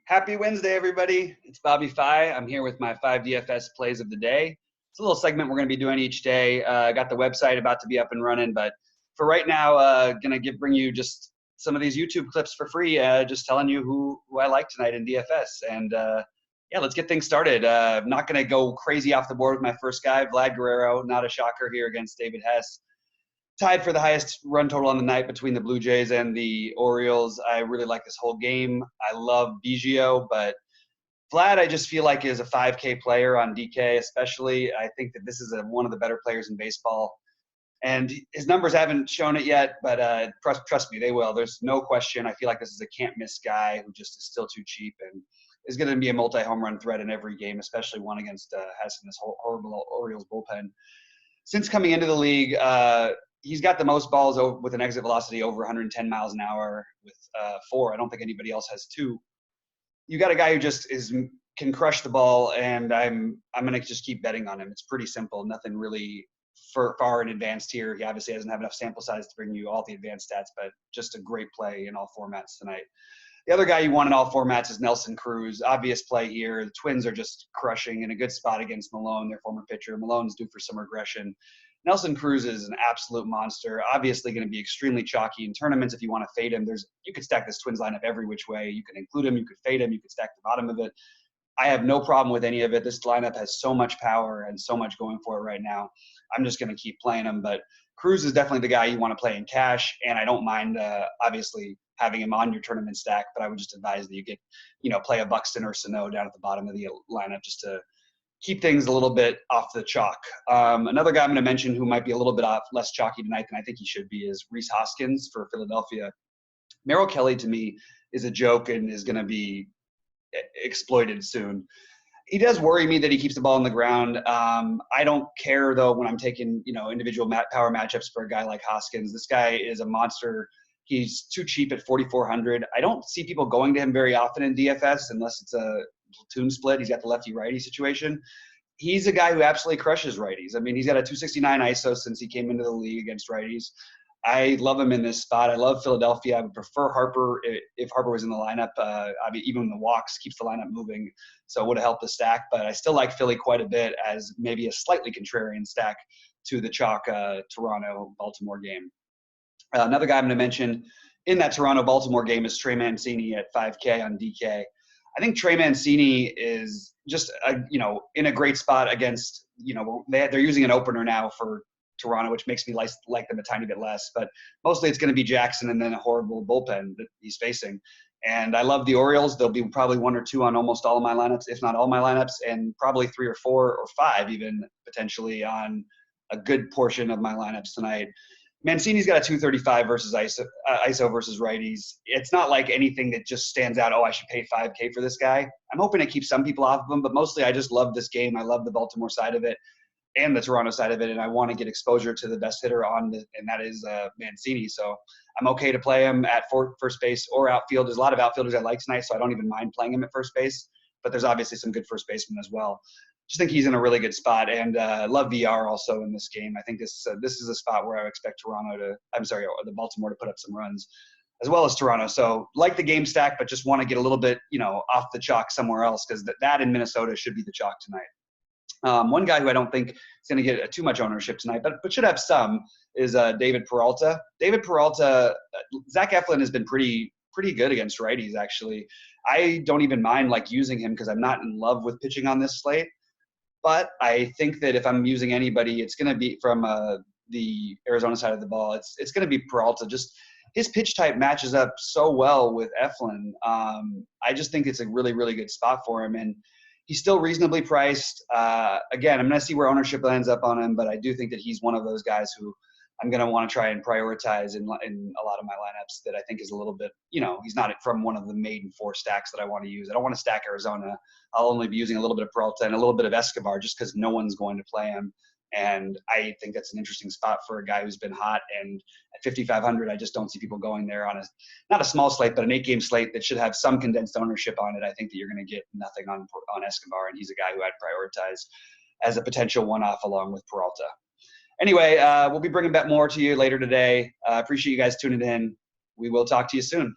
Happy Wednesday, everybody. It's BobbyFi. I'm here with my 5 DFS plays of the day. It's a little segment we're going to be doing each day. Got the website about to be up and running, but for right now, going to bring you just some of these YouTube clips for free, just telling you who I like tonight in DFS. And yeah, let's get things started. I'm not going to go crazy off the board with my first guy, Vlad Guerrero. Not a shocker here against David Hess. Tied for the highest run total on the night between the Blue Jays and the Orioles. I really like this whole game. I love Biggio, but Vlad, I just feel like is a 5K player on DK especially. I think that this is one of the better players in baseball. And his numbers haven't shown it yet, but trust me, they will. There's no question. I feel like this is a can't-miss guy who just is still too cheap and is going to be a multi-home run threat in every game, especially one against Hess in this horrible Orioles bullpen. Since coming into the league, he's got the most balls with an exit velocity over 110 miles an hour with 4. I don't think anybody else has 2. You got a guy who just can crush the ball, and I'm going to just keep betting on him. It's pretty simple. Nothing really far in advanced here. He obviously doesn't have enough sample size to bring you all the advanced stats, but just a great play in all formats tonight. The other guy you want in all formats is Nelson Cruz. Obvious play here. The Twins are just crushing in a good spot against Malone, their former pitcher. Malone's due for some regression. Nelson Cruz is an absolute monster. Obviously going to be extremely chalky in tournaments if you want to fade him. You could stack this Twins lineup every which way. You could include him. You could fade him. You could stack the bottom of it. I have no problem with any of it. This lineup has so much power and so much going for it right now. I'm just going to keep playing him. But Cruz is definitely the guy you want to play in cash, and I don't mind, obviously, having him on your tournament stack, but I would just advise that you get, play a Buxton or Sano down at the bottom of the lineup just to keep things a little bit off the chalk. Another guy I'm going to mention who might be a little bit less chalky tonight than I think he should be is Rhys Hoskins for Philadelphia. Merrill Kelly, to me, is a joke and is going to be exploited soon. He does worry me that he keeps the ball on the ground. I don't care, though, when I'm taking, individual power matchups for a guy like Hoskins. This guy is a monster. He's too cheap at 4,400. I don't see people going to him very often in DFS unless it's a platoon split. He's got the lefty-righty situation. He's a guy who absolutely crushes righties. I mean, he's got a 269 ISO since he came into the league against righties. I love him in this spot. I love Philadelphia. I would prefer Harper if Harper was in the lineup. Even the walks keeps the lineup moving, so it would have helped the stack. But I still like Philly quite a bit as maybe a slightly contrarian stack to the chalk Toronto-Baltimore game. Another guy I'm going to mention in that Toronto-Baltimore game is Trey Mancini at 5K on DK. I think Trey Mancini is just, in a great spot against, they're using an opener now for Toronto, which makes me like them a tiny bit less. But mostly it's going to be Jackson and then a horrible bullpen that he's facing. And I love the Orioles. They'll be probably 1 or 2 on almost all of my lineups, if not all my lineups, and probably 3 or 4 or 5 even potentially on a good portion of my lineups tonight. Mancini's got a 235 versus ISO versus righties. It's not like anything that just stands out, I should pay 5K for this guy. I'm hoping to keep some people off of him, but mostly I just love this game. I love the Baltimore side of it and the Toronto side of it, and I want to get exposure to the best hitter and that is Mancini. So I'm okay to play him at first base or outfield. There's a lot of outfielders I like tonight, so I don't even mind playing him at first base, but there's obviously some good first basemen as well. Just think he's in a really good spot, and love VR also in this game. I think this is a spot where I expect the Baltimore to put up some runs, as well as Toronto. So like the game stack, but just want to get a little bit, off the chalk somewhere else because that in Minnesota should be the chalk tonight. One guy who I don't think is going to get too much ownership tonight, but should have some, is David Peralta. David Peralta, Zach Eflin has been pretty good against righties, actually. I don't even mind using him because I'm not in love with pitching on this slate. But I think that if I'm using anybody, it's going to be from the Arizona side of the ball. It's going to be Peralta. Just his pitch type matches up so well with Eflin. I just think it's a really, really good spot for him. And he's still reasonably priced. Again, I'm going to see where ownership lands up on him, but I do think that he's one of those guys who I'm going to want to try and prioritize in a lot of my lineups that I think is a little bit, he's not from one of the maiden 4 stacks that I want to use. I don't want to stack Arizona. I'll only be using a little bit of Peralta and a little bit of Escobar just because no one's going to play him. And I think that's an interesting spot for a guy who's been hot. And at 5,500, I just don't see people going there on not a small slate, but an 8-game slate that should have some condensed ownership on it. I think that you're going to get nothing on Escobar, and he's a guy who I'd prioritize as a potential one-off along with Peralta. Anyway, we'll be bringing back more to you later today. Appreciate you guys tuning in. We will talk to you soon.